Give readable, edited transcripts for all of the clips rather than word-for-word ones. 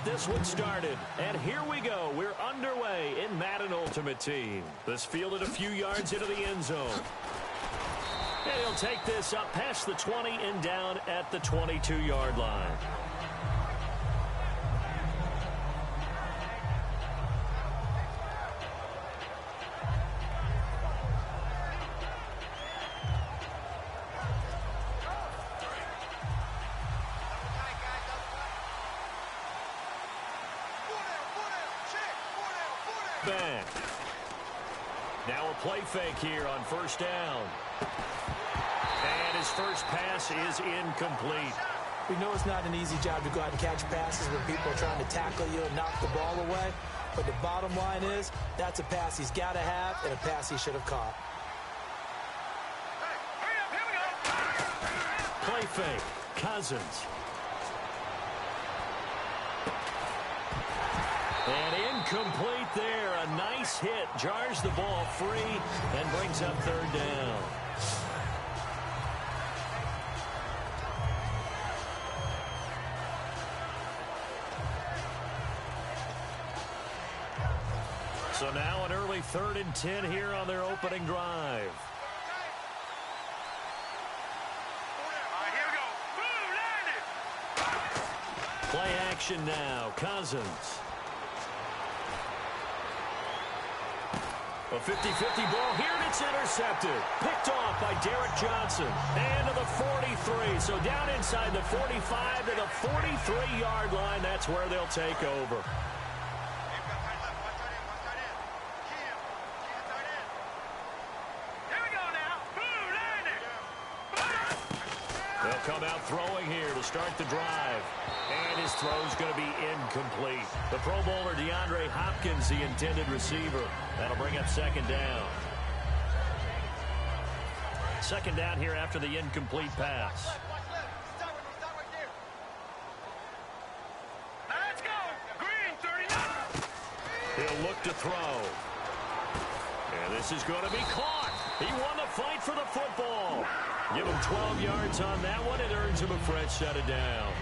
get this one started. And here we go. We're underway in Madden Ultimate Team. This fielded a few yards into the end zone. And he'll take this up past the 20 and down at the 22-yard line. Back. Now a play fake here on first down. And his first pass is incomplete. We know it's not an easy job to go out and catch passes when people are trying to tackle you and knock the ball away. But the bottom line is, that's a pass he's got to have and a pass he should have caught. Play fake. Cousins. And incomplete there. A nice hit. Jars the ball free and brings up third down. So now an early 3rd and 10 here on their opening drive. Play action now. Cousins. A 50-50 ball here, and it's intercepted. Picked off by Derek Johnson. And to the 43. So down inside the 45 to the 43-yard line. That's where they'll take over. They'll come out throwing here to start the drive. And his throw's going to be incomplete. The Pro Bowler DeAndre Hopkins, the intended receiver. That'll bring up second down. Second down here after the incomplete pass. Let's go. Green 39. He'll look to throw. And this is going to be caught. He won the fight for the football. Give him 12 yards on that one. It earns him a fresh set of downs.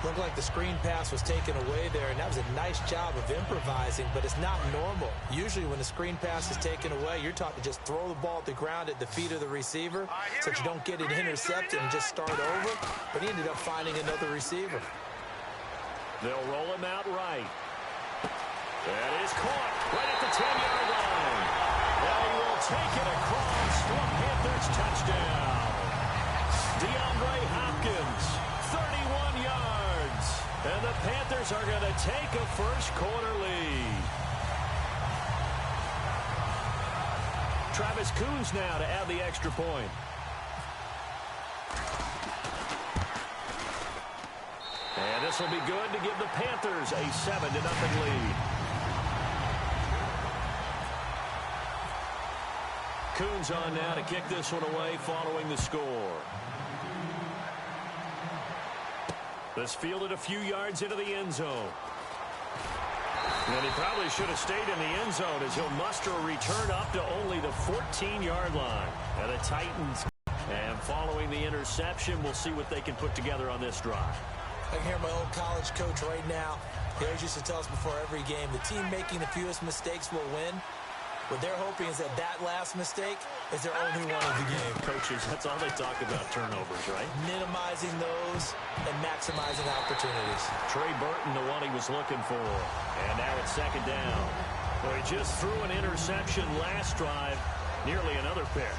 Looked like the screen pass was taken away there, and that was a nice job of improvising, but it's not normal. Usually when the screen pass is taken away, you're taught to just throw the ball at the ground at the feet of the receiver so that you don't get it intercepted and just start over, but he ended up finding another receiver. They'll roll him out right. That is caught right at the 10-yard line. And he will take it across for a Panthers touchdown. DeAndre Hopkins, 31 yards. And the Panthers are going to take a first-quarter lead. Travis Coons now to add the extra point. And this will be good to give the Panthers a 7-0 lead. Coons on now to kick this one away following the score. This fielded a few yards into the end zone. And he probably should have stayed in the end zone as he'll muster a return up to only the 14-yard line. And the Titans, and following the interception, we'll see what they can put together on this drive. I can hear my old college coach right now. He always used to tell us before every game, the team making the fewest mistakes will win. What they're hoping is that that last mistake is their only one of the game. Coaches, that's all they talk about, turnovers, right? Minimizing those and maximizing opportunities. Trey Burton, the one he was looking for. And now it's second down. Well, he just threw an interception last drive, nearly another pick.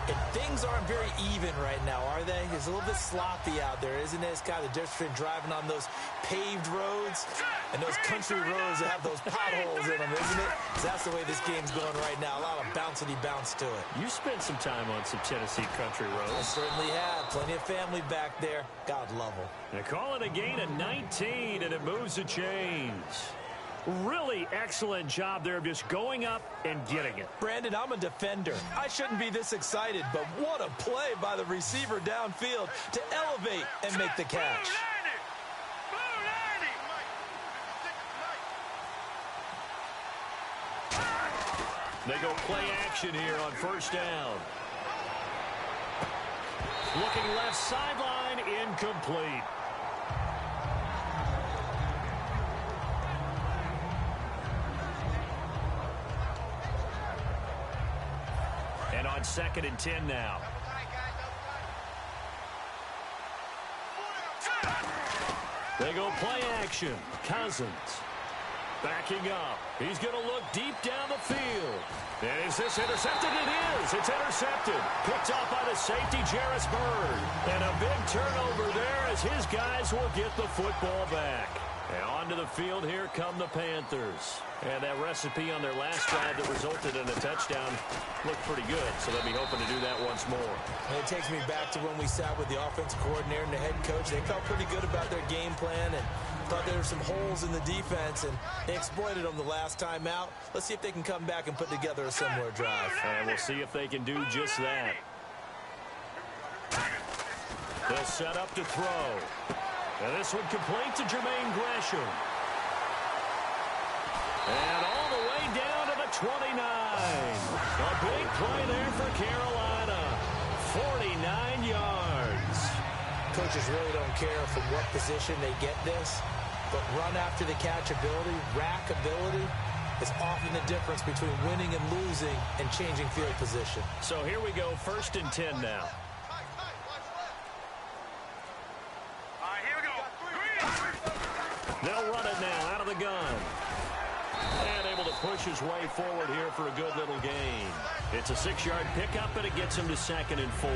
And things aren't very even right now, are they? It's a little bit sloppy out there, isn't it? It's kind of the difference between driving on those paved roads and those country roads that have those potholes in them, isn't it? That's the way this game's going right now. A lot of bouncy bounce to it. You spent some time on some Tennessee country roads. I certainly have. Plenty of family back there. God love them. They call it a gain of 19, and it moves the chains. Really excellent job there of just going up and getting it. Brandon, I'm a defender. I shouldn't be this excited, but what a play by the receiver downfield to elevate and make the catch. They go play action here on first down. Looking left sideline, incomplete. On 2nd and 10 now. They go play action. Cousins backing up. He's going to look deep down the field. And is this intercepted? It is. It's intercepted. Picked off by the safety, JRiff7's. And a big turnover there as his guys will get the football back. And onto the field, here come the Panthers. And that recipe on their last drive that resulted in a touchdown looked pretty good, so they'll be hoping to do that once more. And it takes me back to when we sat with the offensive coordinator and the head coach. They felt pretty good about their game plan and thought there were some holes in the defense, and they exploited them the last time out. Let's see if they can come back and put together a similar drive. And we'll see if they can do just that. They'll set up to throw. And this one complete to Jermaine Gresham. And all the way down to the 29. A big play there for Carolina. 49 yards. Coaches really don't care from what position they get this, but run after the catch ability, rack ability, is often the difference between winning and losing and changing field position. So here we go, 1st and 10 now. They'll run it now out of the gun. And able to push his way forward here for a good little gain. It's a 6-yard pickup, and it gets him to 2nd and 4.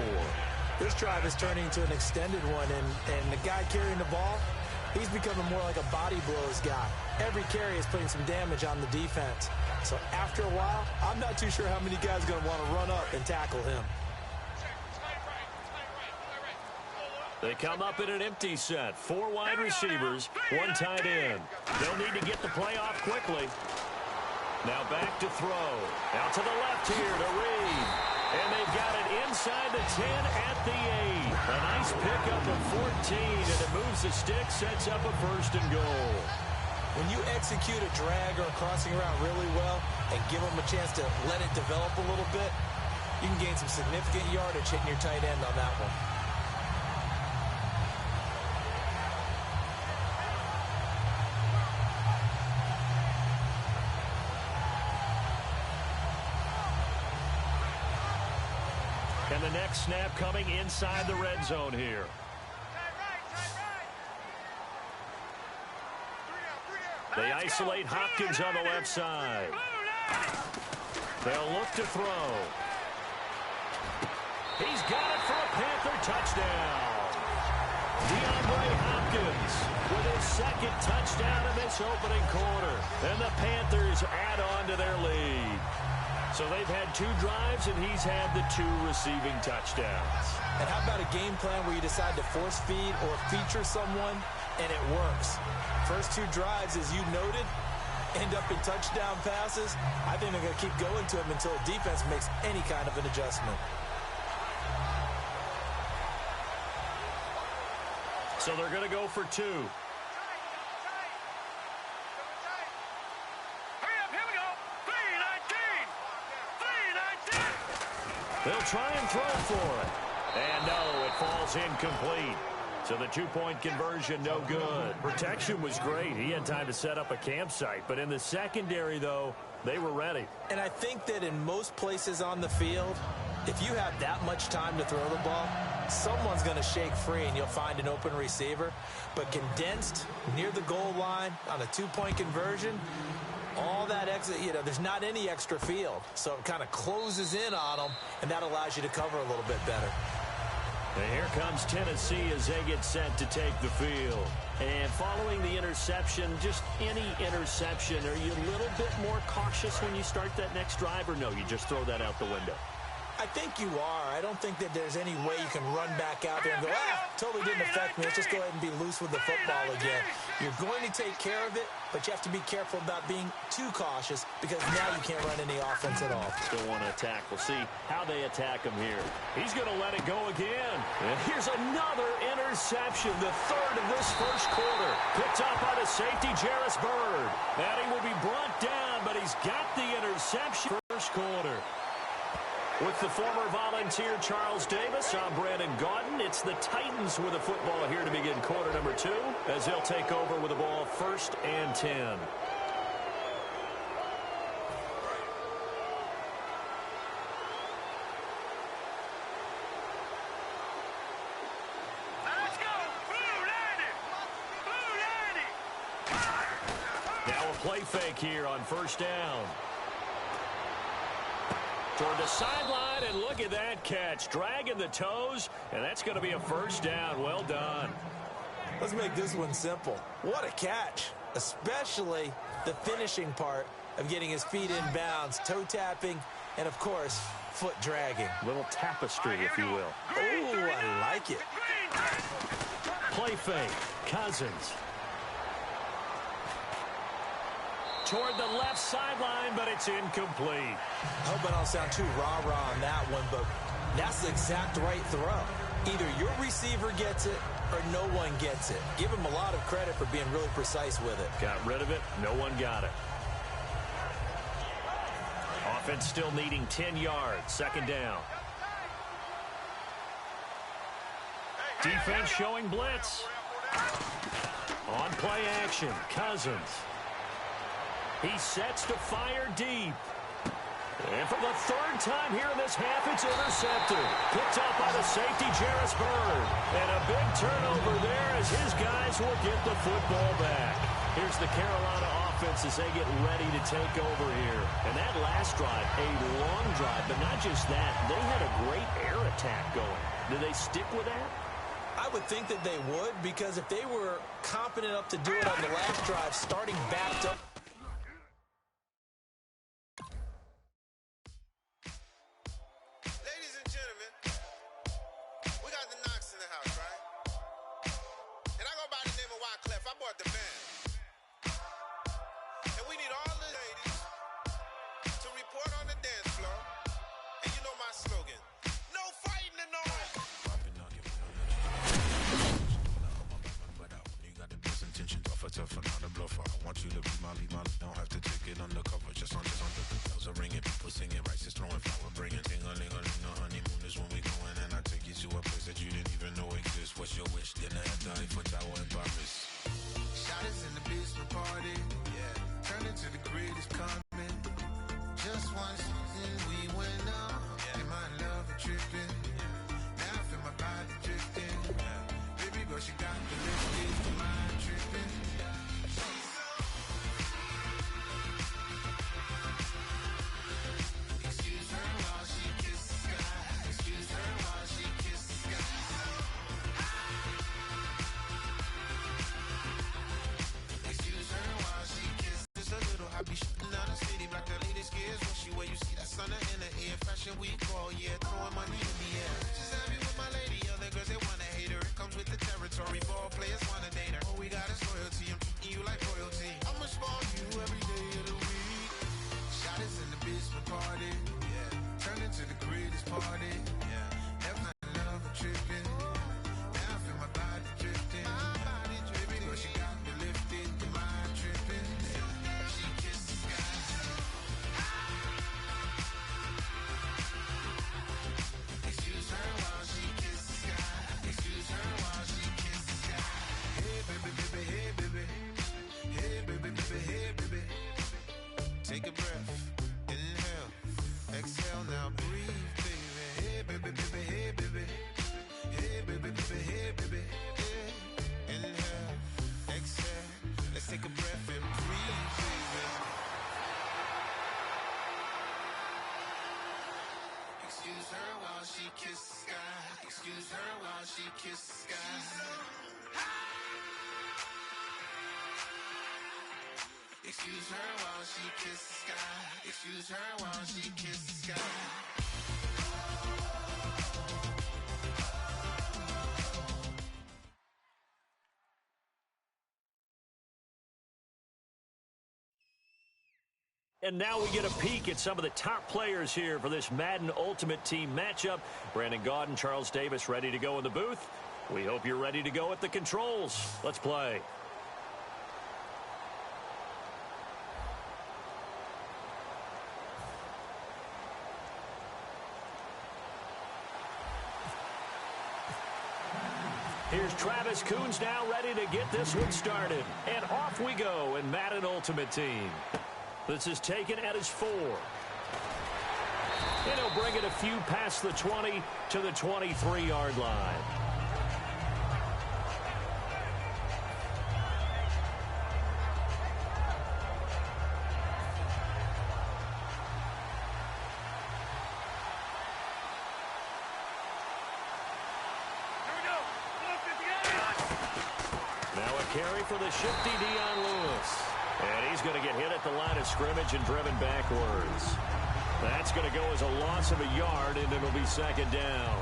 This drive is turning into an extended one, and the guy carrying the ball, he's becoming more like a body blows guy. Every carry is putting some damage on the defense. So after a while, I'm not too sure how many guys are going to want to run up and tackle him. They come up in an empty set. 4 wide receivers, 1 tight end. They'll need to get the play off quickly. Now back to throw. Out to the left here to Reed. And they've got it inside the 10 at the 8. A nice pickup of 14, and it moves the stick, sets up a 1st and goal. When you execute a drag or a crossing route really well and give them a chance to let it develop a little bit, you can gain some significant yardage hitting your tight end on that one. And the next snap coming inside the red zone here. They isolate Hopkins on the left side. They'll look to throw. He's got it for a Panther touchdown. DeAndre Hopkins with his 2nd touchdown in this opening quarter. And the Panthers add on to their lead. So they've had 2 drives, and he's had the 2 receiving touchdowns. And how about a game plan where you decide to force feed or feature someone, and it works? First 2 drives, as you noted, end up in touchdown passes. I think they're going to keep going to him until the defense makes any kind of an adjustment. So they're going to go for 2. They'll try and throw for it. And no, it falls incomplete. So the 2-point conversion, no good. Protection was great. He had time to set up a campsite. But in the secondary, though, they were ready. And I think that in most places on the field, if you have that much time to throw the ball, someone's going to shake free and you'll find an open receiver. But condensed near the goal line on a 2-point conversion, all that extra, there's not any extra field. So it kind of closes in on them, and that allows you to cover a little bit better. And here comes Tennessee as they get set to take the field. And following the interception, just any interception, are you a little bit more cautious when you start that next drive, or no, you just throw that out the window? I think you are. I don't think that there's any way you can run back out there and go, totally didn't affect me. Let's just go ahead and be loose with the football again. You're going to take care of it, but you have to be careful about being too cautious because now you can't run any offense at all. Still want to attack. We'll see how they attack him here. He's going to let it go again. And here's another interception, the 3rd of this 1st quarter. Picked up by the safety, JRiff7's. And he will be brought down, but he's got the interception 1st quarter. With the former Volunteer Charles Davis, I'm Brandon Gaudin. It's the Titans with the football here to begin quarter number 2 as they'll take over with the ball 1st and 10. play fake here on first down. Toward the sideline, and look at that catch. Dragging the toes, and that's going to be a first down. Well done. Let's make this one simple. What a catch, especially the finishing part of getting his feet in bounds, toe tapping, and, of course, foot dragging. Little tapestry, if you will. Oh, I like it. Play fake. Cousins. Toward the left sideline, but it's incomplete. I hope I don't sound too rah-rah on that one, but that's the exact right throw. Either your receiver gets it or no one gets it. Give him a lot of credit for being really precise with it. Got rid of it. No one got it. Offense still needing 10 yards. Second down. Defense showing blitz. On play action. Cousins. He sets to fire deep. And for the third time here in this half, it's intercepted. Picked up by the safety, JRiff7's. And a big turnover there as his guys will get the football back. Here's the Carolina offense as they get ready to take over here. And that last drive, a long drive, but not just that. They had a great air attack going. Do they stick with that? I would think that they would, because if they were confident enough to do it on the last drive, starting backed up. Take a breath, inhale, exhale, now breathe, baby. Hey, baby, baby, hey, baby. Hey, baby, baby, hey, baby. Hey. Inhale, exhale, let's take a breath and breathe, baby. Excuse her while she kisses the sky. Excuse her while she kisses the sky. She's so high. Excuse her while she kisses the sky. Excuse her while she kisses the sky. And now we get a peek at some of the top players here for this Madden Ultimate Team matchup. Brandon Gaudin, Charles Davis ready to go in the booth. We hope you're ready to go at the controls. Let's play. Here's Travis Coons now ready to get this one started. And off we go in Madden Ultimate Team. This is taken at his 4. And he'll bring it a few past the 20 to the 23-yard line. carry for the shifty Dion Lewis. And he's going to get hit at the line of scrimmage and driven backwards. That's going to go as a loss of a yard, and it'll be second down.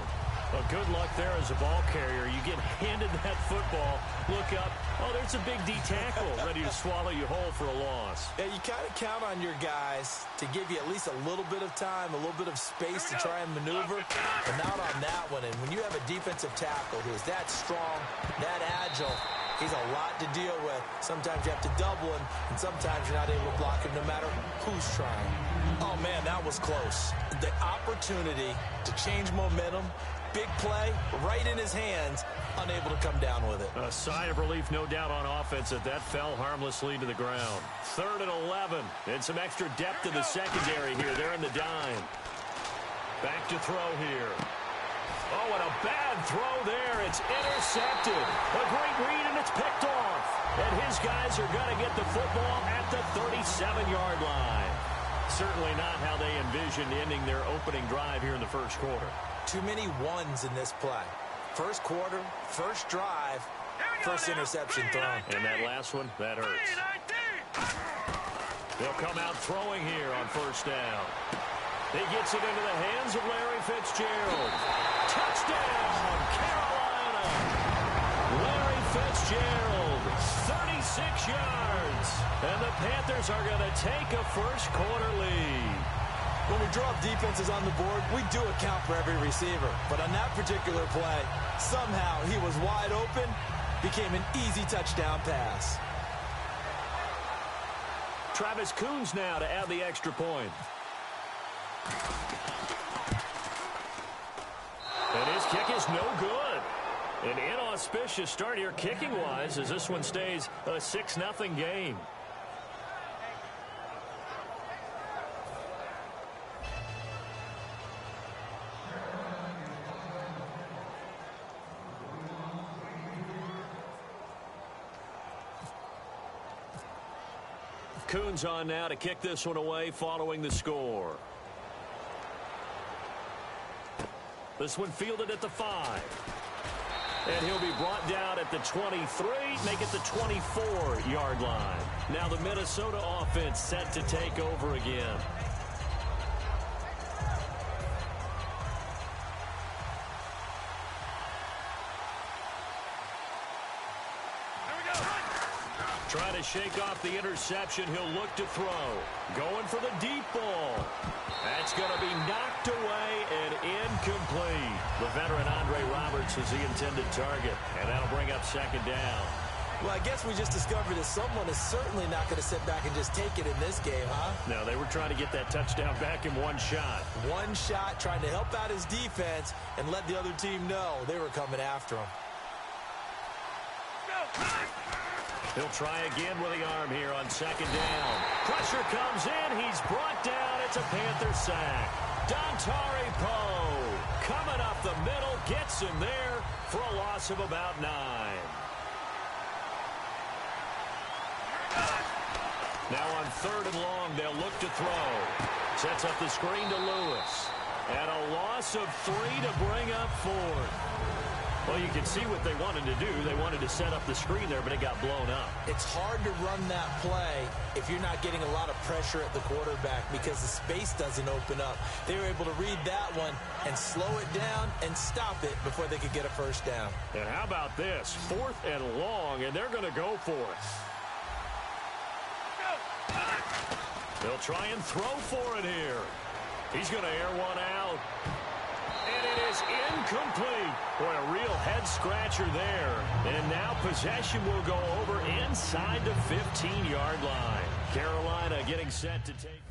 Well, good luck there as a ball carrier. You get handed that football, look up, oh, there's a big D tackle ready to swallow you whole for a loss. Yeah, you kind of count on your guys to give you at least a little bit of time, a little bit of space to try and maneuver, but not on that one. And when you have a defensive tackle who is that strong, that agile, he's a lot to deal with. Sometimes you have to double him, and sometimes you're not able to block him no matter who's trying. Oh, man, that was close. The opportunity to change momentum, big play, right in his hands, unable to come down with it. A sigh of relief, no doubt, on offense that fell harmlessly to the ground. 3rd and 11, and some extra depth in the secondary here. They're in the dime. Back to throw here. Oh, and a bad throw there. It's intercepted. A great read, and it's picked off. And his guys are going to get the football at the 37-yard line. Certainly not how they envisioned ending their opening drive here in the first quarter. Too many ones in this play. First quarter, first drive, first interception thrown. And that last one, that hurts. They'll come out throwing here on first down. He gets it into the hands of Larry Fitzgerald. Touchdown, Carolina! Larry Fitzgerald, 36 yards. And the Panthers are going to take a first quarter lead. When we draw up defenses on the board, we do account for every receiver. But on that particular play, somehow he was wide open, became an easy touchdown pass. Travis Coons now to add the extra point. And his kick is no good. An inauspicious start here kicking-wise as this one stays a 6-0 game. Coons on now to kick this one away following the score. This one fielded at the 5. And he'll be brought down at the 23, make it the 24-yard line. Now the Minnesota offense set to take over again. Trying to shake off the interception. He'll look to throw. Going for the deep ball. That's going to be knocked away and incomplete. The veteran Andre Roberts is the intended target, and that'll bring up second down. Well, I guess we just discovered that someone is certainly not going to sit back and just take it in this game, huh? No, they were trying to get that touchdown back in one shot. One shot, trying to help out his defense and let the other team know they were coming after him. He'll try again with the arm here on second down. Pressure comes in. He's brought down. It's a Panther sack. Dontari Poe coming up the middle, gets him there for a loss of about 9. Now on 3rd and long, they'll look to throw. Sets up the screen to Lewis. And a loss of 3 to bring up 4th. Well, you can see what they wanted to do. They wanted to set up the screen there, but it got blown up. It's hard to run that play if you're not getting a lot of pressure at the quarterback because the space doesn't open up. They were able to read that one and slow it down and stop it before they could get a first down. And how about this? 4th and long, and they're going to go for it. They'll try and throw for it here. He's going to air one out. And it is incomplete. Boy, a real head-scratcher there. And now possession will go over inside the 15-yard line. Carolina getting set to take.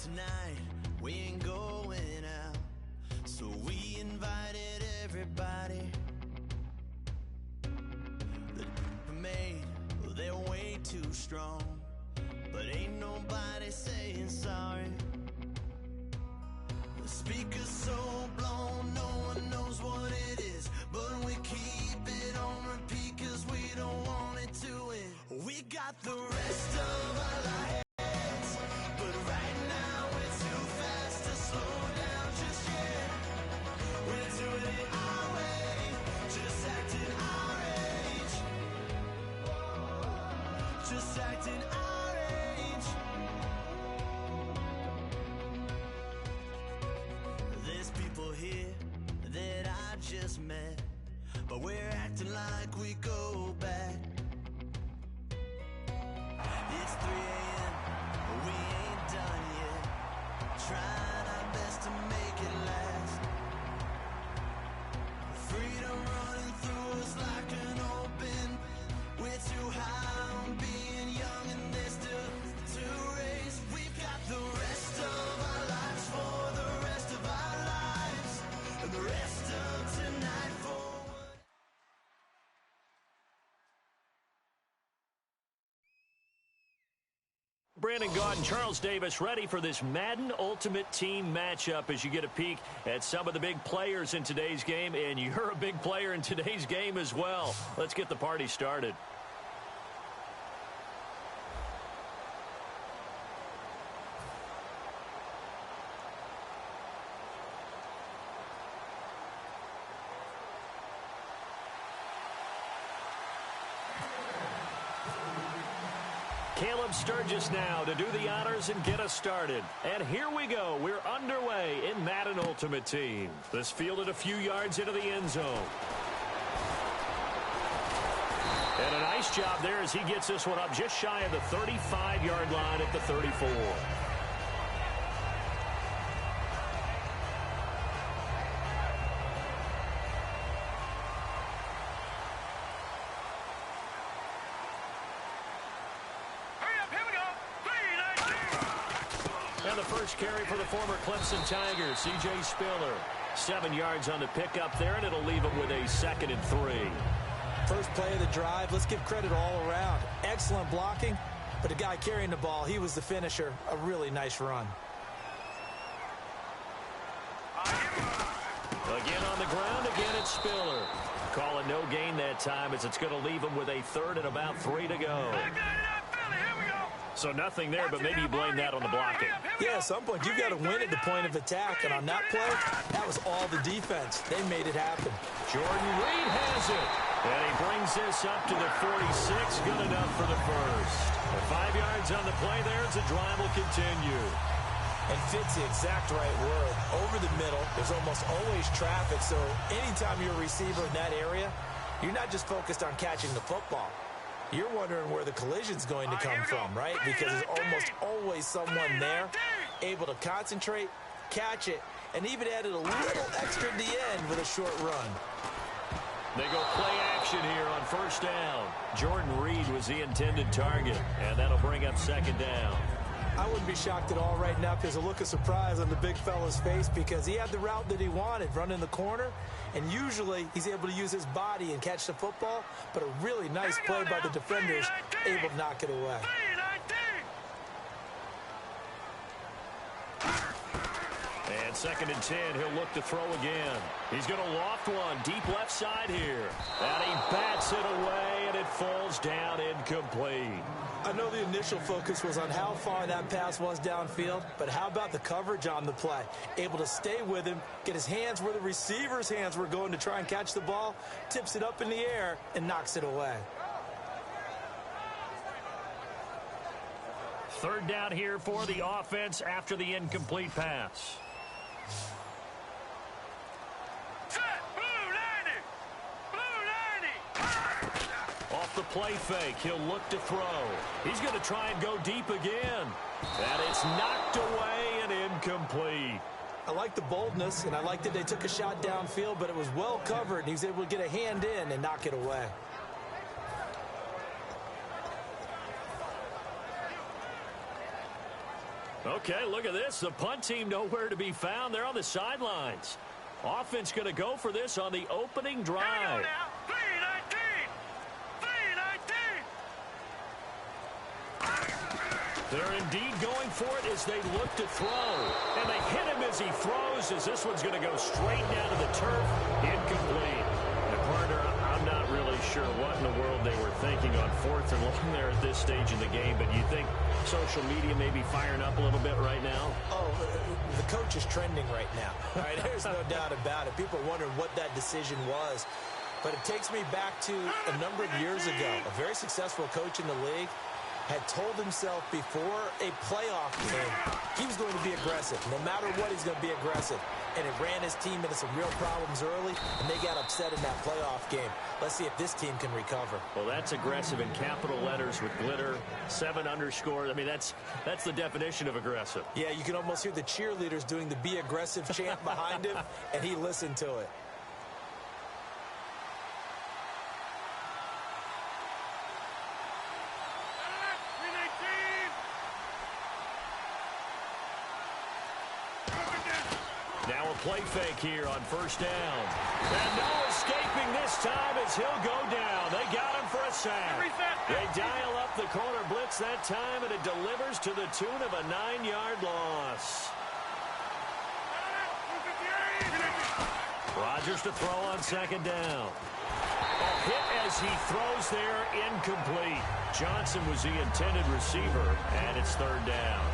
Tonight we ain't going out, so we invited everybody. everybody that made, well, they're way too strong. But ain't nobody saying sorry. The speaker's so blown, no one knows what it is. But we keep it on repeat cause we don't want it to end. We got the rest of our lives, but right now we're too fast to slow down just yet. We're doing it our way, just acting our age. Just acting our age. There's people here that I just met, but we're acting like we go back. It's 3 a.m., but we ain't done yet. Trying our best to make it last. Freedom running through us like an open. We're too high on being young and there's still to race. We've got the rest of our lives for the rest of our lives, and the rest of tonight forward. Brandon Gaud and Charles Davis ready for this Madden Ultimate Team matchup as you get a peek at some of the big players in today's game, and you're a big player in today's game as well. Let's get the party started. Caleb Sturgis now to do the honors and get us started. And here we go. We're underway in Madden Ultimate Team. This fielded a few yards into the end zone. And a nice job there as he gets this one up just shy of the 35-yard line at the 34. And the first carry for the former Clemson Tigers, C.J. Spiller. 7 yards on the pickup there, and it'll leave him with a 2nd and 3. First play of the drive, let's give credit all around. Excellent blocking, but the guy carrying the ball, he was the finisher. A really nice run. Again on the ground, again it's Spiller. Call it no gain that time as it's going to leave him with a 3rd and about 3 to go. So nothing there, but maybe you blame that on the blocking. Yeah, at some point, you've got to win at the point of attack. And on that play, that was all the defense. They made it happen. Jordan Reed has it. And he brings this up to the 46. Good enough for the first. 5 yards on the play there as the drive will continue. And fits the exact right word. Over the middle, there's almost always traffic. So anytime you're a receiver in that area, you're not just focused on catching the football. You're wondering where the collision's going to come from, right? Because there's almost always someone there able to concentrate, catch it, and even added a little extra at the end with a short run. They go play action here on first down. Jordan Reed was the intended target, and that'll bring up 2nd down. I wouldn't be shocked at all right now if there's a look of surprise on the big fella's face because he had the route that he wanted, running the corner, and usually he's able to use his body and catch the football, but a really nice play by the defenders, able to knock it away. And 2nd and 10, he'll look to throw again. He's going to loft one deep left side here. And he bats it away, and it falls down incomplete. I know the initial focus was on how far that pass was downfield, but how about the coverage on the play? Able to stay with him, get his hands where the receiver's hands were going to try and catch the ball, tips it up in the air, and knocks it away. 3rd down here for the offense after the incomplete pass. Off the play fake, he'll look to throw. He's going to try and go deep again. And it's knocked away and incomplete. I like the boldness, and I like that they took a shot downfield, but it was well covered, and he was able to get a hand in and knock it away. Okay, look at this. The punt team nowhere to be found. They're on the sidelines. Offense going to go for this on the opening drive. Here we go now. 319. 319. They're indeed going for it as they look to throw. And they hit him as he throws, as this one's going to go straight down to the turf. Incomplete. And partner, I'm not really sure what in the world they were thinking on 4th and long there at this stage in the game, but you think social media may be firing up a little bit right now? Oh, the coach is trending right now. All right, there's no doubt about it. People are wondering what that decision was. But it takes me back to a number of years ago. A very successful coach in the league had told himself before a playoff game he was going to be aggressive. No matter what, he's going to be aggressive. And it ran his team into some real problems early, and they got upset in that playoff game. Let's see if this team can recover. Well, that's aggressive in capital letters with glitter, 7 underscore. I mean, that's the definition of aggressive. Yeah, you can almost hear the cheerleaders doing the be aggressive chant behind him, and he listened to it. Now a play fake here on 1st down. And no escaping this time as he'll go down. They got him for a sack. They dial up the corner blitz that time, and it delivers to the tune of a 9-yard loss. Rodgers to throw on 2nd down. A hit as he throws there, incomplete. Johnson was the intended receiver, and it's 3rd down.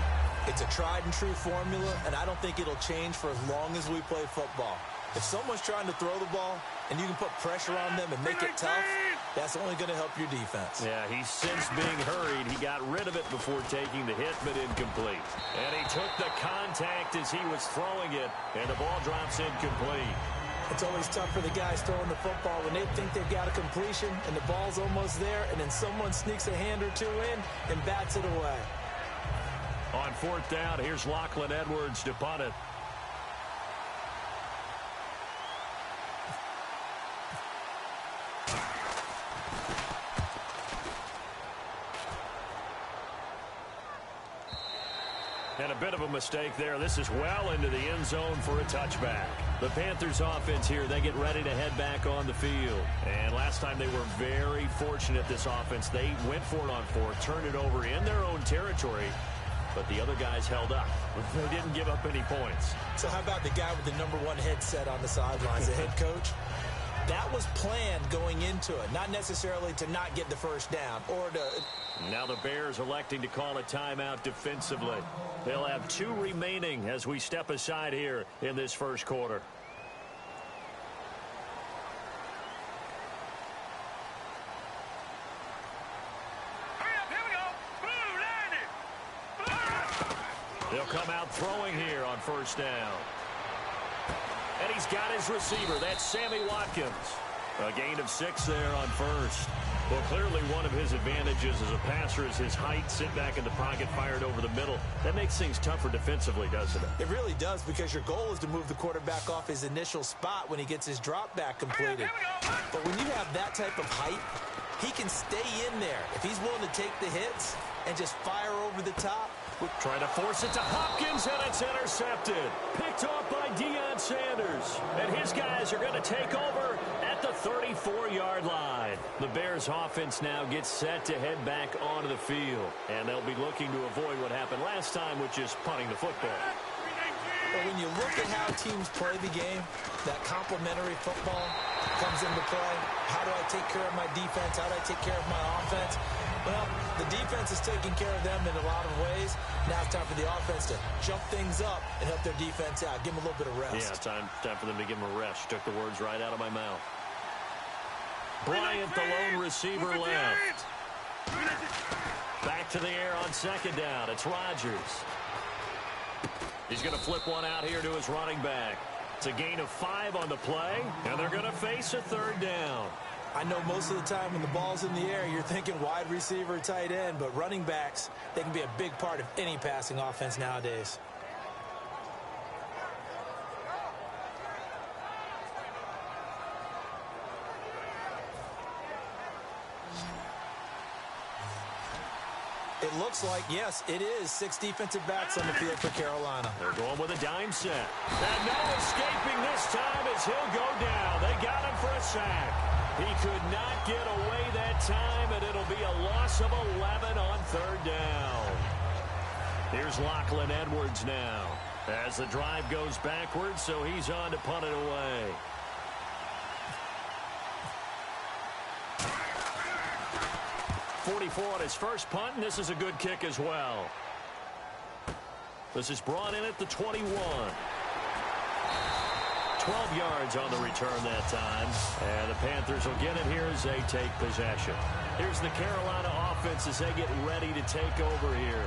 It's a tried-and-true formula, and I don't think it'll change for as long as we play football. If someone's trying to throw the ball and you can put pressure on them and make it tough, that's only going to help your defense. Yeah, he's since being hurried. He got rid of it before taking the hit, but incomplete. And he took the contact as he was throwing it, and the ball drops incomplete. It's always tough for the guys throwing the football when they think they've got a completion and the ball's almost there, and then someone sneaks a hand or two in and bats it away. On 4th down, here's Lachlan Edwards to punt it. And a bit of a mistake there. This is well into the end zone for a touchback. The Panthers offense here, they get ready to head back on the field. And last time they were very fortunate, this offense. They went for it on 4th, turned it over in their own territory, but the other guys held up. They didn't give up any points. So how about the guy with the #1 headset on the sidelines, the head coach? That was planned going into it, not necessarily to not get the 1st down or to... Now the Bears electing to call a timeout defensively. They'll have 2 remaining as we step aside here in this 1st quarter. They'll come out throwing here on 1st down. And he's got his receiver. That's Sammy Watkins. A gain of 6 there on 1st. Well, clearly one of his advantages as a passer is his height. Sit back in the pocket, fired over the middle. That makes things tougher defensively, doesn't it? It really does, because your goal is to move the quarterback off his initial spot when he gets his drop back completed. But when you have that type of height, he can stay in there. If he's willing to take the hits and just fire over the top. Trying to force it to Hopkins, and it's intercepted. Picked off by Deion Sanders. And his guys are going to take over at the 34-yard line. The Bears offense now gets set to head back onto the field. And they'll be looking to avoid what happened last time, which is punting the football. But when you look at how teams play the game, that complementary football comes into play. How do I take care of my defense? How do I take care of my offense? Well, the defense is taking care of them in a lot of ways. Now it's time for the offense to jump things up and help their defense out. Give them a little bit of rest. Yeah, time for them to give them a rest. Took the words right out of my mouth. Bryant, the lone receiver, left. Back to the air on 2nd down. It's Rodgers. He's going to flip one out here to his running back. It's a gain of 5 on the play, and they're going to face a 3rd down. I know most of the time when the ball's in the air, you're thinking wide receiver, tight end, but running backs, they can be a big part of any passing offense nowadays. It looks like, yes, it is 6 defensive backs on the field for Carolina. They're going with a dime set. And no escaping this time as he'll go down. They got him for a sack. He could not get away that time, and it'll be a loss of 11 on 3rd down. Here's Lachlan Edwards now as the drive goes backwards, so he's on to punt it away. .44 on his first punt, and this is a good kick as well. This is brought in at the 21. 12 yards on the return that time, and the Panthers will get it here as they take possession. Here's the Carolina offense as they get ready to take over here.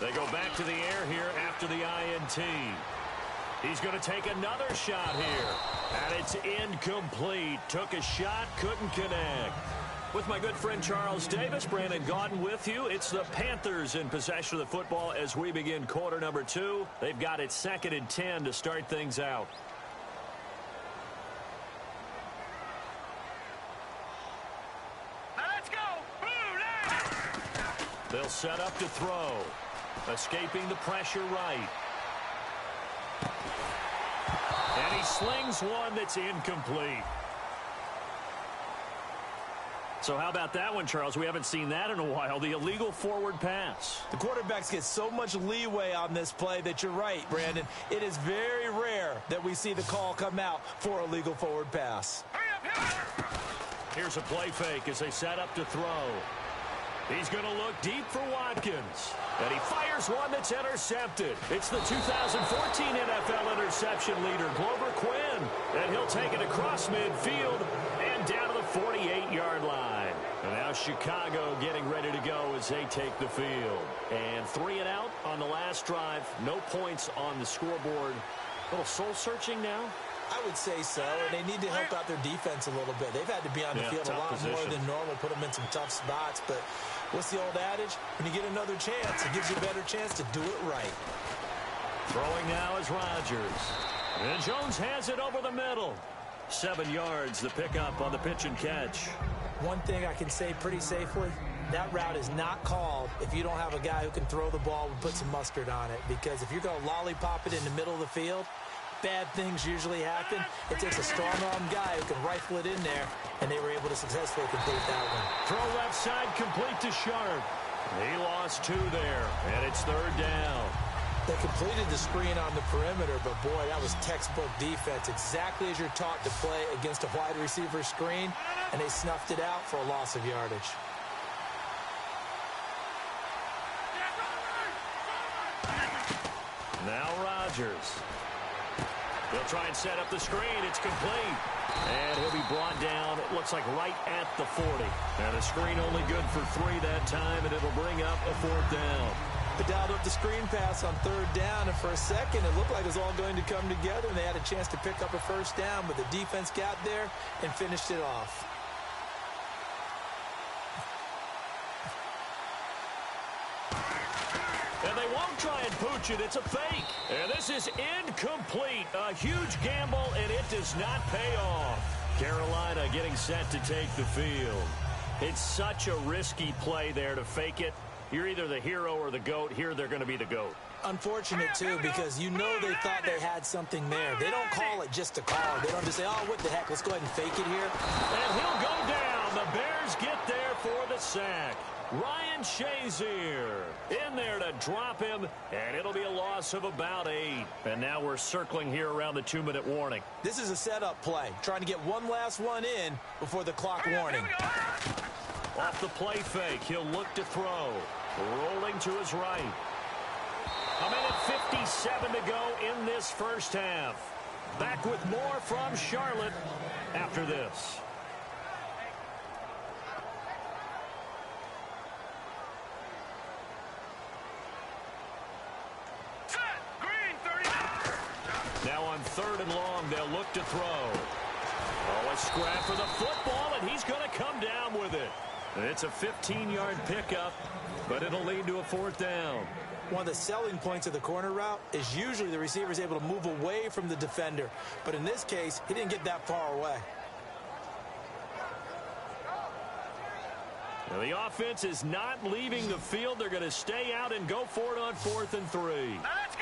They go back to the air here after the INT. He's going to take another shot here. And it's incomplete. Took a shot, couldn't connect. With my good friend Charles Davis, Brandon Gaudin with you. It's the Panthers in possession of the football as we begin quarter number 2. They've got it 2nd and 10 to start things out. Let's go. They'll set up to throw. Escaping the pressure right. And he slings one that's incomplete. So how about that one, Charles? We haven't seen that in a while. The illegal forward pass. The quarterbacks get so much leeway on this play that you're right, Brandon. It is very rare that we see the call come out for a legal forward pass. Here's a play fake as they set up to throw. He's going to look deep for Watkins. And he fires one that's intercepted. It's the 2014 NFL interception leader, Glover Quinn. And he'll take it across midfield and down to the 48-yard line. And now Chicago getting ready to go as they take the field. And 3 and out on the last drive. No points on the scoreboard. A little soul-searching now. I would say so, and they need to help out their defense a little bit. They've had to be on the field a lot more than normal, put them in some tough spots. But what's the old adage? When you get another chance, it gives you a better chance to do it right. Throwing now is Rodgers. And Jones has it over the middle. 7 yards, the pickup on the pitch and catch. One thing I can say pretty safely, that route is not called if you don't have a guy who can throw the ball and put some mustard on it. Because if you're going to lollipop it in the middle of the field, bad things usually happen. It takes a strong-arm guy who can rifle it in there, and they were able to successfully complete that one. Throw left side complete to Sharp. He lost 2 there, and it's 3rd down. They completed the screen on the perimeter, but boy, that was textbook defense. Exactly as you're taught to play against a wide receiver screen, and they snuffed it out for a loss of yardage. Now Rodgers. They'll try and set up the screen. It's complete. And he'll be brought down, it looks like right at the 40. And the screen only good for 3 that time, and it'll bring up a 4th down. They dialed up the screen pass on 3rd down, and for a second, it looked like it was all going to come together, and they had a chance to pick up a 1st down, but the defense got there and finished it off. And they won't try and pooch it. It's a fake. And this is incomplete. A huge gamble, and it does not pay off. Carolina getting set to take the field. It's such a risky play there to fake it. You're either the hero or the GOAT. Here they're going to be the GOAT. Unfortunate, too, because you know they thought they had something there. They don't call it just to call. They don't just say, oh, what the heck, let's go ahead and fake it here. And he'll go down. The Bears get there for the sack. Ryan Shazier in there to drop him, and it'll be a loss of about 8. And now we're circling here around the 2-minute warning. This is a setup play, trying to get one last one in before the clock warning. Off the play fake, he'll look to throw. Rolling to his right. A minute 57 to go in this first half. Back with more from Charlotte after this. Now on 3rd and long, they'll look to throw. Oh, a scrap for the football, and he's going to come down with it. And it's a 15-yard pickup. but it'll lead to a 4th down. One of the selling points of the corner route is usually the receiver is able to move away from the defender. But in this case, he didn't get that far away. Now the offense is not leaving the field. They're going to stay out and go for it on 4th and 3. Let's go.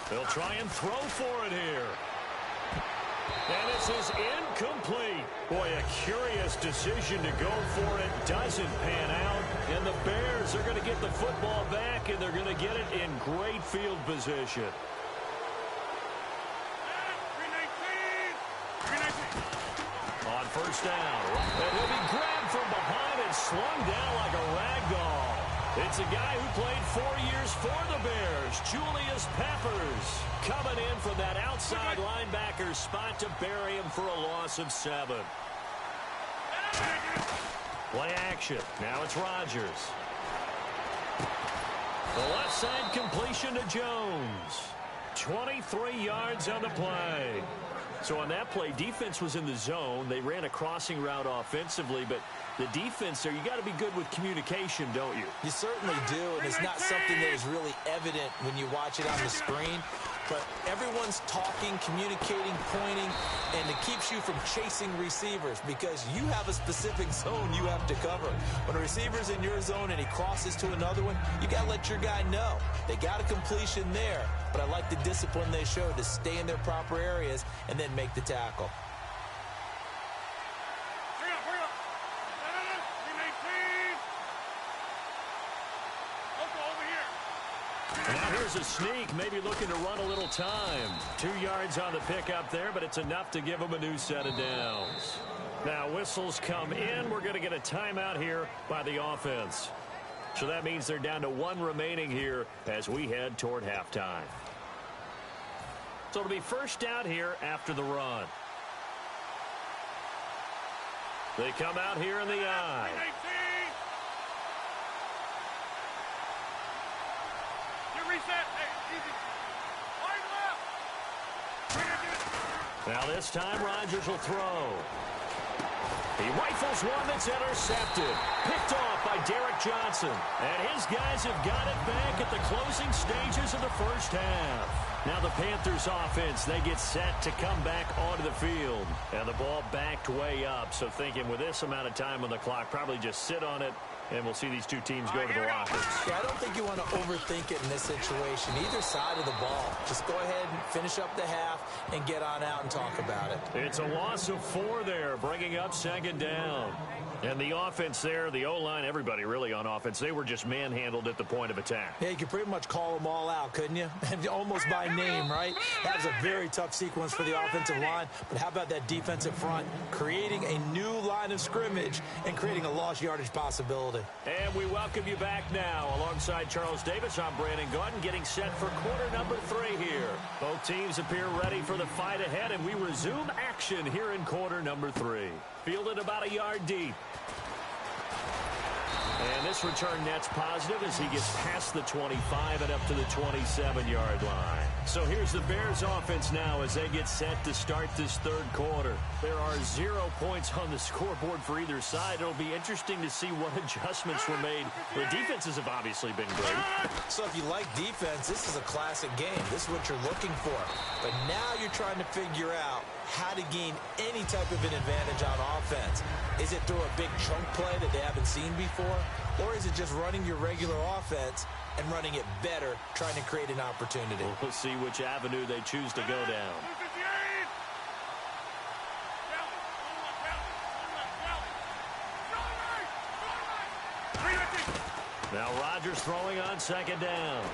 They'll try and throw for it here. And this is incomplete. Boy, a curious decision to go for it. Doesn't pan out. And the Bears are going to get the football back, and they're going to get it in great field position. 319. On 1st down. And he'll be grabbed from behind and slung down like a rag doll. It's a guy who played 4 years for the Bears, Julius Peppers, coming in from that outside linebacker spot to bury him for a loss of 7. Play action. Now it's Rodgers. The left side completion to Jones. 23 yards on the play. So on that play, defense was in the zone. They ran a crossing route offensively, but the defense there, you got to be good with communication, don't you? You certainly do, and it's not something that is really evident when you watch it on the screen. But everyone's talking, communicating, pointing, and it keeps you from chasing receivers because you have a specific zone you have to cover. When a receiver's in your zone and he crosses to another one, you got to let your guy know. They got a completion there, but I like the discipline they showed to stay in their proper areas and then make the tackle. Bring up. 319. Over here. Now here's a sneak, maybe looking to run a little time. 2 yards on the pickup there, but it's enough to give them a new set of downs. Now whistles come in. We're going to get a timeout here by the offense. So that means they're down to 1 remaining here as we head toward halftime. So it'll be 1st down here after the run. They come out here in the I. 319. Reset. Hey, easy. Line left. Now this time Rodgers will throw. He rifles one that's intercepted. Picked off by Derek Johnson. And his guys have got it back at the closing stages of the 1st half. Now the Panthers offense, they get set to come back onto the field. And the ball backed way up. So thinking with this amount of time on the clock, probably just sit on it. And we'll see these two teams go to the lockers. Yeah, I don't think you want to overthink it in this situation. Either side of the ball. Just go ahead and finish up the half and get on out and talk about it. It's a loss of 4 there, bringing up 2nd down. And the offense there, the O-line, everybody really on offense, they were just manhandled at the point of attack. Yeah, you could pretty much call them all out, couldn't you? Almost by name, right? That was a very tough sequence for the offensive line. But how about that defensive front? Creating a new line of scrimmage and creating a lost yardage possibility. And we welcome you back now. Alongside Charles Davis, I'm Brandon Gordon, getting set for quarter number 3 here. Both teams appear ready for the fight ahead, and we resume action here in quarter number 3. Fielded about a yard deep. And this return net's positive as he gets past the 25 and up to the 27-yard line. So here's the Bears offense now as they get set to start this 3rd quarter. There are 0 points on the scoreboard for either side. It'll be interesting to see what adjustments were made. The defenses have obviously been great. So if you like defense, this is a classic game. This is what you're looking for. But now you're trying to figure out how to gain any type of an advantage on offense. Is it through a big chunk play that they haven't seen before? Or is it just running your regular offense and running it better, trying to create an opportunity? We'll see which avenue they choose to go down. 258. Now Rodgers throwing on 2nd down.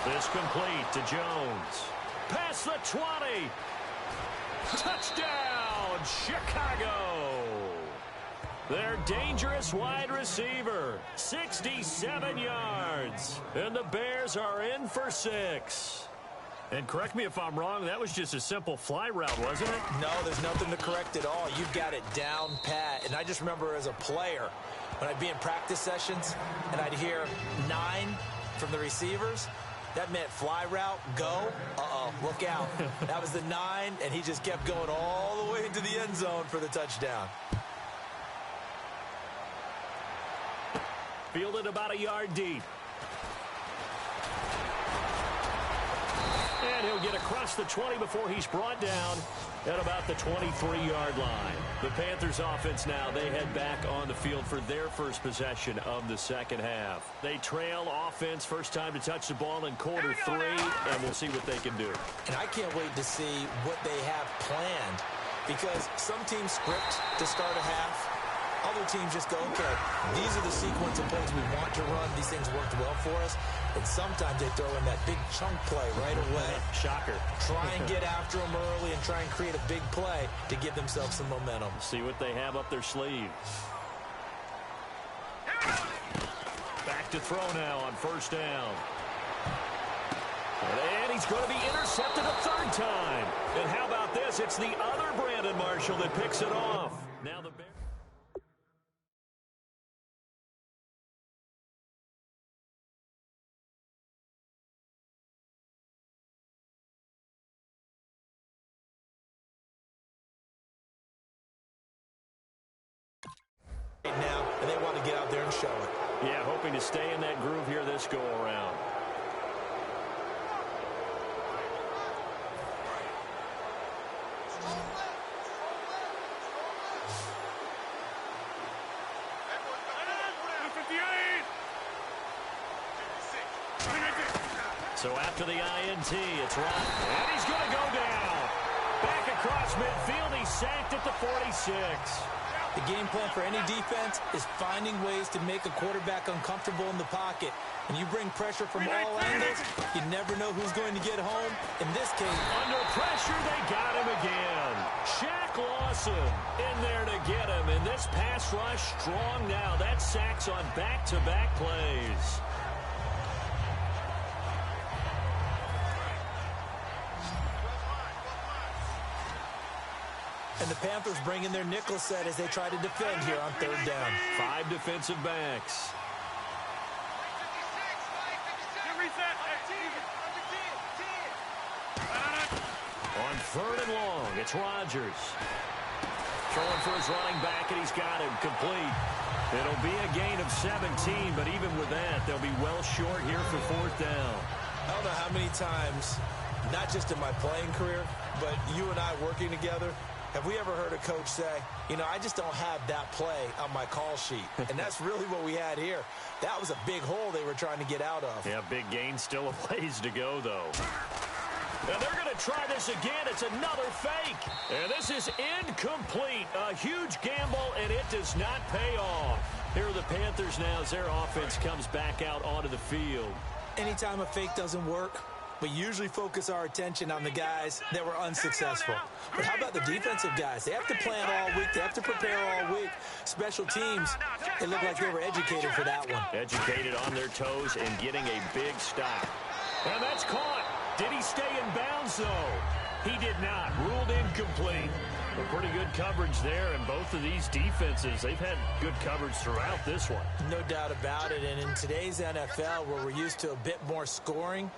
This complete to Jones. Past the 20. Touchdown, Chicago. Their dangerous wide receiver, 67 yards. And the Bears are in for 6. And correct me if I'm wrong, that was just a simple fly route, wasn't it? No, there's nothing to correct at all. You've got it down pat. And I just remember as a player, when I'd be in practice sessions and I'd hear 9 from the receivers, that meant fly route, go, look out. That was the 9, and he just kept going all the way into the end zone for the touchdown. Fielded about a yard deep. And he'll get across the 20 before he's brought down at about the 23-yard line. The Panthers offense now, they head back on the field for their first possession of the second half. They trail offense, first time to touch the ball in quarter 3, and we'll see what they can do. And I can't wait to see what they have planned, because some teams script to start a half. Other teams just go, okay, these are the sequence of plays we want to run. These things worked well for us. And sometimes they throw in that big chunk play right away. Shocker. Try and get after them early and try and create a big play to give themselves some momentum. See what they have up their sleeve. Back to throw now on first down. And he's going to be intercepted a third time. And how about this? It's the other Brandon Marshall that picks it off. Now the Bears. Now, and they want to get out there and show it. Yeah, hoping to stay in that groove here this go-around. So after the INT, it's Ron. And he's going to go down. Back across midfield, he's sacked at the 46. The game plan for any defense is finding ways to make a quarterback uncomfortable in the pocket. When you bring pressure from all angles, you never know who's going to get home. In this case, under pressure, they got him again. Shaq Lawson in there to get him. And this pass rush strong now. That's sacks on back-to-back plays. And the Panthers bring in their nickel set as they try to defend here on third down. 5 defensive backs. On third and long, it's Rodgers. Throwing for his running back, and he's got him complete. It'll be a gain of 17, but even with that, they'll be well short here for fourth down. I don't know how many times, not just in my playing career, but you and I working together, have we ever heard a coach say, you know, I just don't have that play on my call sheet? And that's really what we had here. That was a big hole they were trying to get out of. Yeah, big gain, still a ways to go, though. Now they're going to try this again. It's another fake. And this is incomplete. A huge gamble, and it does not pay off. Here are the Panthers now as their offense comes back out onto the field. Anytime a fake doesn't work, we usually focus our attention on the guys that were unsuccessful. But how about the defensive guys? They have to plan all week. They have to prepare all week. Special teams, it looked like they were educated for that one. Educated on their toes and getting a big stop. And that's caught. Did he stay in bounds, though? He did not. Ruled incomplete. A pretty good coverage there, and both of these defenses, they've had good coverage throughout this one. No doubt about it. And in today's NFL, where we're used to a bit more scoring,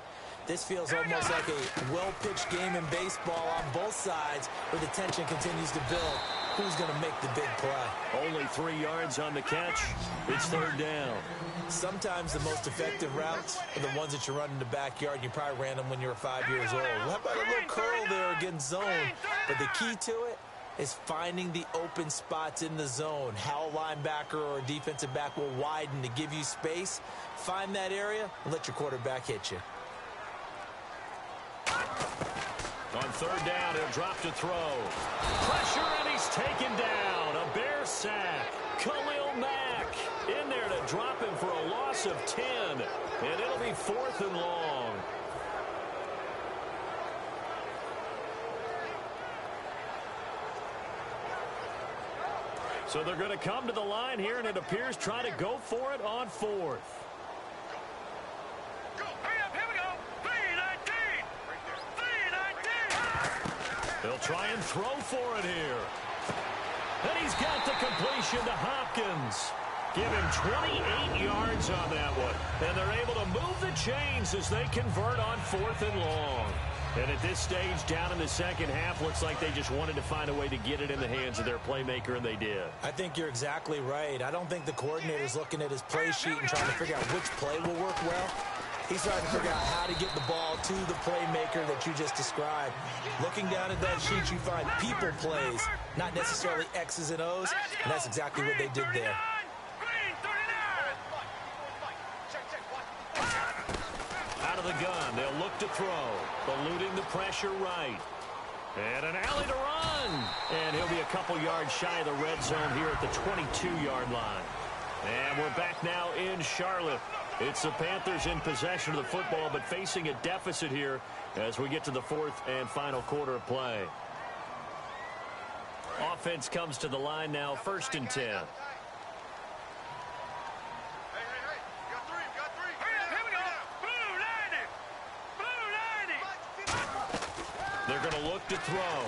this feels almost like a well-pitched game in baseball on both sides where the tension continues to build. Who's going to make the big play? Only 3 yards on the catch. It's third down. Sometimes the most effective routes are the ones that you run in the backyard. You probably ran them when you were 5 years old. How about a little curl there against zone? But the key to it is finding the open spots in the zone. How a linebacker or a defensive back will widen to give you space. Find that area and let your quarterback hit you. On third down, he'll drop to throw. Pressure, and he's taken down. A Bear sack. Khalil Mack in there to drop him for a loss of 10. And it'll be 4th and long. So they're going to come to the line here, and it appears try to go for it on 4th. They'll try and throw for it here. And he's got the completion to Hopkins. Give him 28 yards on that one. And they're able to move the chains as they convert on 4th and long. And at this stage, down in the second half, looks like they just wanted to find a way to get it in the hands of their playmaker, and they did. I think you're exactly right. I don't think the coordinator's looking at his play sheet and trying to figure out which play will work well. He's trying to figure out how to get the ball to the playmaker that you just described. Looking down at that sheet, you find people plays, not necessarily X's and O's, and that's exactly what they did there. Out of the gun, they'll look to throw, eluding the pressure right. And an alley to run. And he'll be a couple yards shy of the red zone here at the 22-yard line. And we're back now in Charlotte. It's the Panthers in possession of the football, but facing a deficit here as we get to the fourth and final quarter of play. Offense comes to the line now, 1st and 10. They're going to look to throw.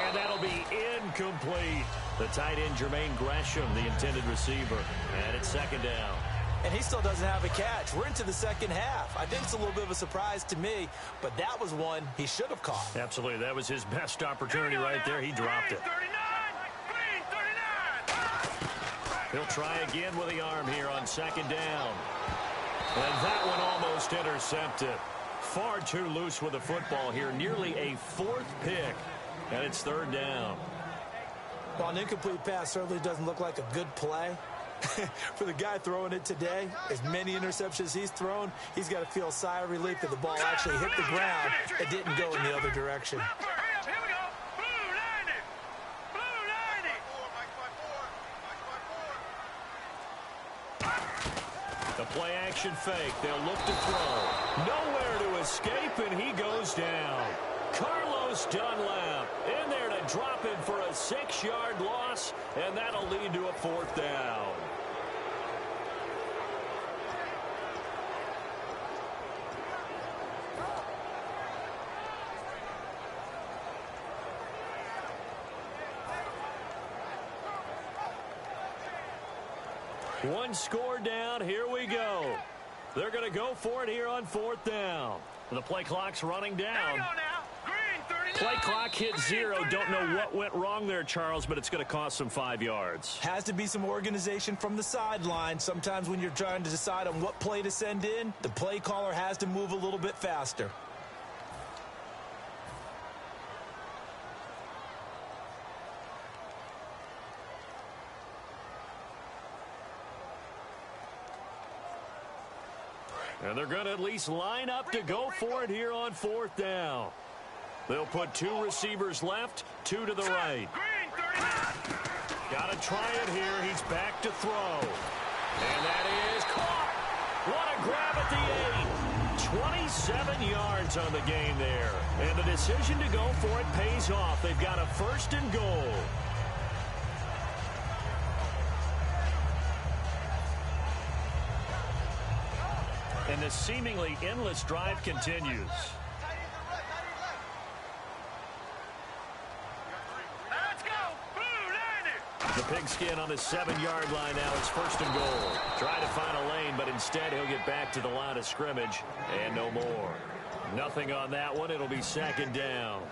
And that'll be incomplete. The tight end, Jermaine Gresham, the intended receiver. And it's 2nd down. And he still doesn't have a catch. We're into the second half. I think it's a little bit of a surprise to me, but that was one he should have caught. Absolutely. That was his best opportunity right there. He dropped it. He'll try again with the arm here on 2nd down. And that one almost intercepted. Far too loose with the football here. Nearly a 4th pick. And it's 3rd down. Well, an incomplete pass certainly doesn't look like a good play. For the guy throwing it today, as many interceptions he's thrown, he's got to feel a sigh of relief that the ball actually hit the ground and didn't go in the other direction. The play action fake. They'll look to throw. Nowhere to escape, and he goes down. Carlos Dunlap in there to drop him for a 6-yard loss, and that'll lead to a 4th down. One score down. Here we go. They're going to go for it here on 4th down. The play clock's running down. Play clock hit 0. Don't know what went wrong there, Charles, but it's going to cost them 5 yards. Has to be some organization from the sideline. Sometimes when you're trying to decide on what play to send in, the play caller has to move a little bit faster. And they're going to at least line up to go for it here on 4th down. They'll put 2 receivers left, 2 to the right. Got to try it here. He's back to throw. And that is caught. What a grab at the 8. 27 yards on the game there. And the decision to go for it pays off. They've got a 1st and goal. And the seemingly endless drive continues. The pigskin on the 7-yard line now is 1st and goal. Try to find a lane, but instead he'll get back to the line of scrimmage and no more. Nothing on that one. It'll be 2nd down.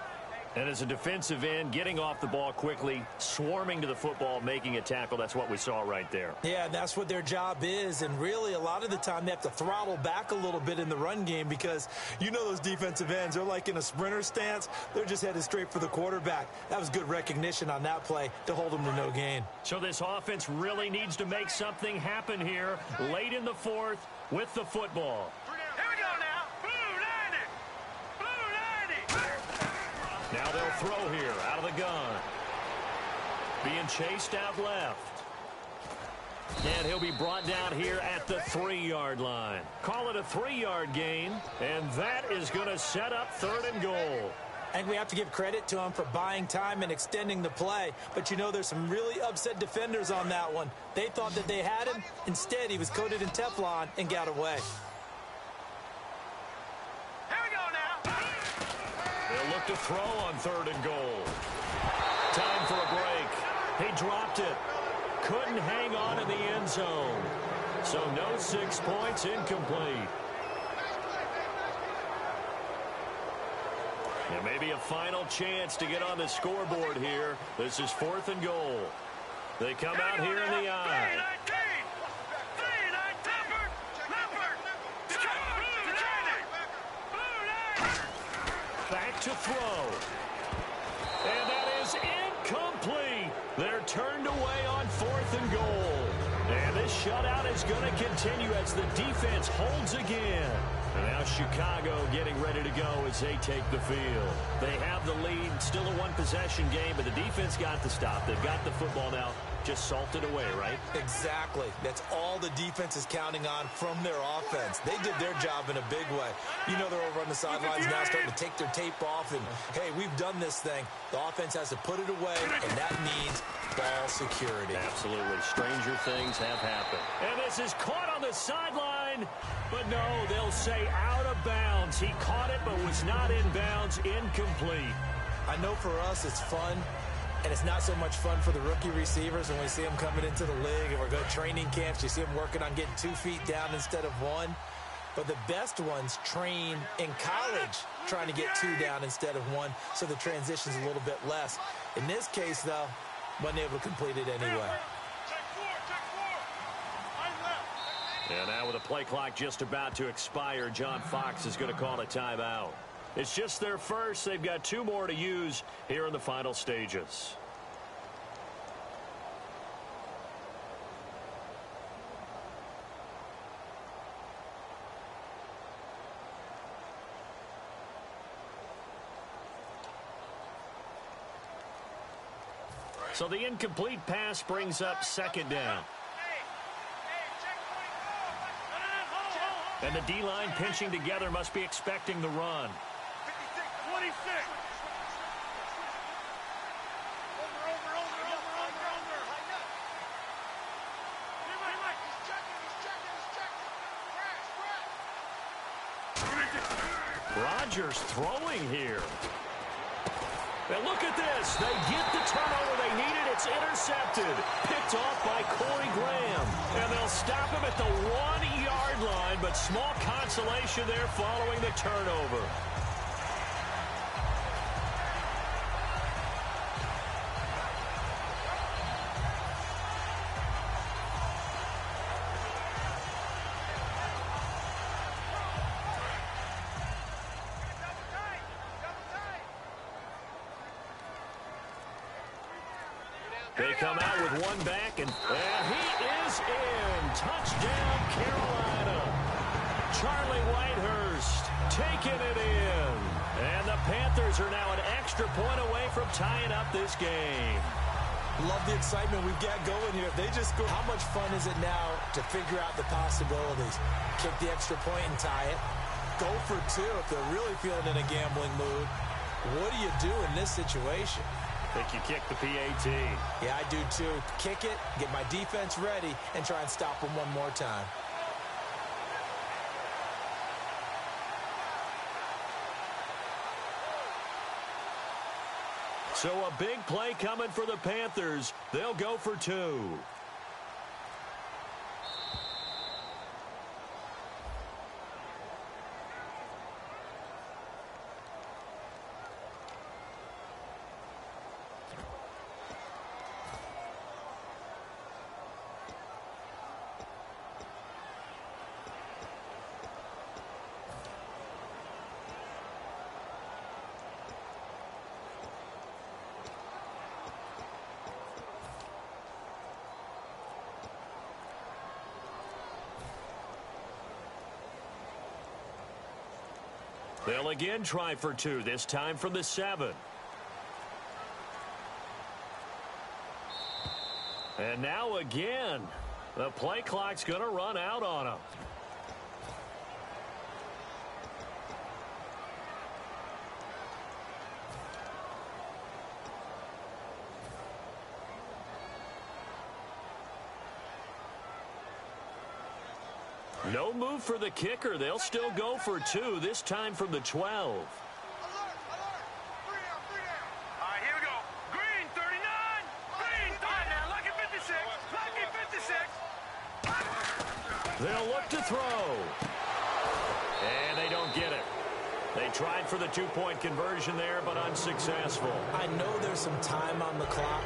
And as a defensive end, getting off the ball quickly, swarming to the football, making a tackle, that's what we saw right there. Yeah, that's what their job is, and really a lot of the time they have to throttle back a little bit in the run game because you know those defensive ends, they're like in a sprinter stance. They're just headed straight for the quarterback. That was good recognition on that play to hold them to no gain. So this offense really needs to make something happen here late in the 4th with the football. Now they'll throw here out of the gun. Being chased out left. And he'll be brought down here at the 3-yard line. Call it a 3-yard gain, and that is going to set up 3rd and goal. And we have to give credit to him for buying time and extending the play. But, you know, there's some really upset defenders on that one. They thought that they had him. Instead, he was coated in Teflon and got away. They'll look to throw on 3rd and goal. Time for a break. He dropped it. Couldn't hang on in the end zone. So no 6 points, incomplete. And maybe a final chance to get on the scoreboard here. This is 4th and goal. They come out here in the I. Back to throw. And that is incomplete. They're turned away on 4th and goal. And this shutout is going to continue as the defense holds again. And now Chicago getting ready to go as they take the field. They have the lead. Still a one-possession game, but the defense got the stop. They've got the football now. Just salted away, right? Exactly. That's all the defense is counting on from their offense. They did their job in a big way. You know they're over on the sidelines now starting to take their tape off, and, hey, we've done this thing. The offense has to put it away, and that means ball security. Absolutely. Stranger things have happened. And this is caught on the sideline, but no, they'll say out of bounds. He caught it, but was not in bounds. Incomplete. I know for us it's fun. And it's not so much fun for the rookie receivers when we see them coming into the league and we're going to training camps. You see them working on getting 2 feet down instead of 1. But the best ones train in college trying to get 2 down instead of 1, so the transition's a little bit less. In this case, though, wasn't able to complete it anyway. And now with the play clock just about to expire, John Fox is going to call a timeout. It's just their first. They've got 2 more to use here in the final stages. So the incomplete pass brings up 2nd down. And the D-line pinching together must be expecting the run. 26. Rodgers throwing here. And look at this. They get the turnover they needed. It's intercepted. Picked off by Corey Graham. And they'll stop him at the 1-yard line, but small consolation there following the turnover. They come out with 1 back, and he is in. Touchdown, Carolina. Charlie Whitehurst taking it in. And the Panthers are now an extra point away from tying up this game. Love the excitement we've got going here. They just go. How much fun is it now to figure out the possibilities? Kick the extra point and tie it. Go for 2 if they're really feeling in a gambling mood. What do you do in this situation? I think you kick the PAT. Yeah, I do too. Kick it, get my defense ready, and try and stop them one more time. So a big play coming for the Panthers. They'll go for 2. They'll again try for 2, this time from the 7. And now again, the play clock's going to run out on them. No move for the kicker. They'll still go for 2, this time from the 12. Alert, alert. 3 down, 3 down. All right, here we go. Green, 39. Green, 39. Now, lucky 56. Lucky 56. They'll look to throw. And they don't get it. They Tried for the two-point conversion there, but unsuccessful. I know there's some time on the clock,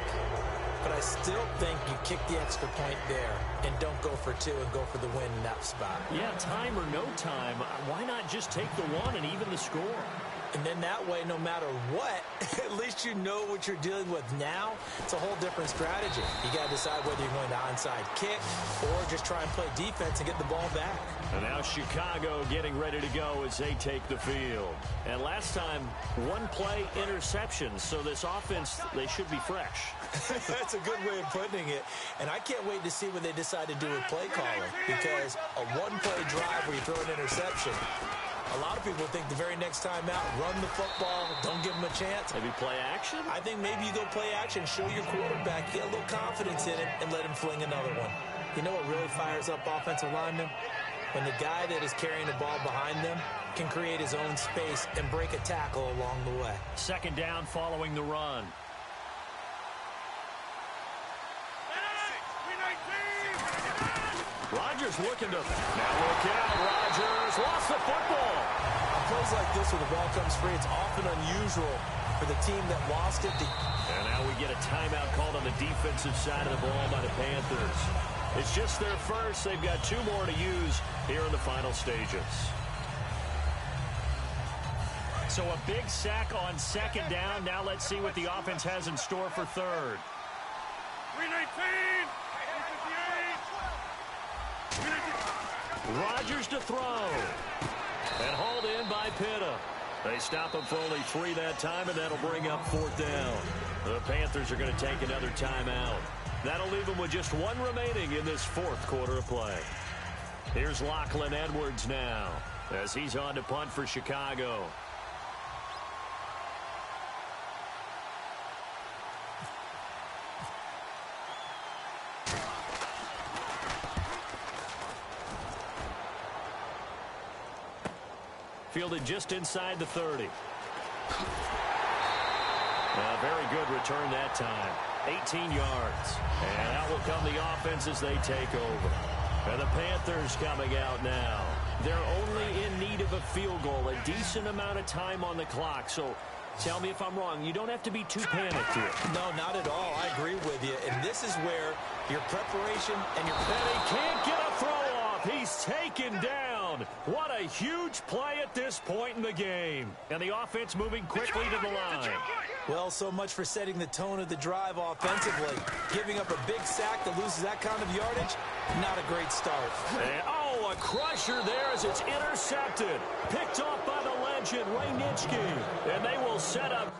but I still think you kick the extra point there and don't go for two and go for the win in that spot. Yeah, time or no time, why not just take the one and even the score? And then that way, no matter what, at least you know what you're dealing with now. It's a whole different strategy. You got to decide whether you're going to onside kick or just try and play defense and get the ball back. And now Chicago getting ready to go as they take the field. And last time, one play interception. So this offense, they should be fresh. That's a good way of putting it. And I can't wait to see what they decide to do with play calling, because a one-play drive where you throw an interception, a lot of people think the very next time out, run the football, don't give them a chance. Maybe play action? I think maybe you go play action, show your quarterback, get a little confidence in it, and let him fling another one. You know what really fires up offensive linemen? When the guy that is carrying the ball behind them can create his own space and break a tackle along the way. Second down following the run. Rodgers looking to... Now look out, Rodgers lost the football. On plays like this where the ball comes free, it's often unusual for the team that lost it to... And now we get a timeout called on the defensive side of the ball by the Panthers. It's just their first. They've got two more to use here in the final stages. So a big sack on second down. Now let's see what the offense has in store for third. 319! Rodgers to throw. And hauled in by Pitta. They stop him for only 3 that time, and that'll bring up fourth down. The Panthers are going to take another timeout. That'll leave them with just one remaining in this fourth quarter of play. Here's Lachlan Edwards now as he's on to punt for Chicago. Fielded just inside the 30. A very good return that time. 18 yards. And out will come the offense as they take over. And the Panthers coming out now. They're only in need of a field goal. A decent amount of time on the clock. So tell me if I'm wrong. You don't have to be too panicked here. No, not at all. I agree with you. And this is where your preparation and your... And he can't get a throw off. He's taken down. What a huge play at this point in the game. And the offense moving quickly to the line. Well, so much for setting the tone of the drive offensively. Giving up a big sack that loses that kind of yardage, not a great start. And, a crusher there as it's intercepted. Picked off by the legend, Ray Nitschke. And they will set up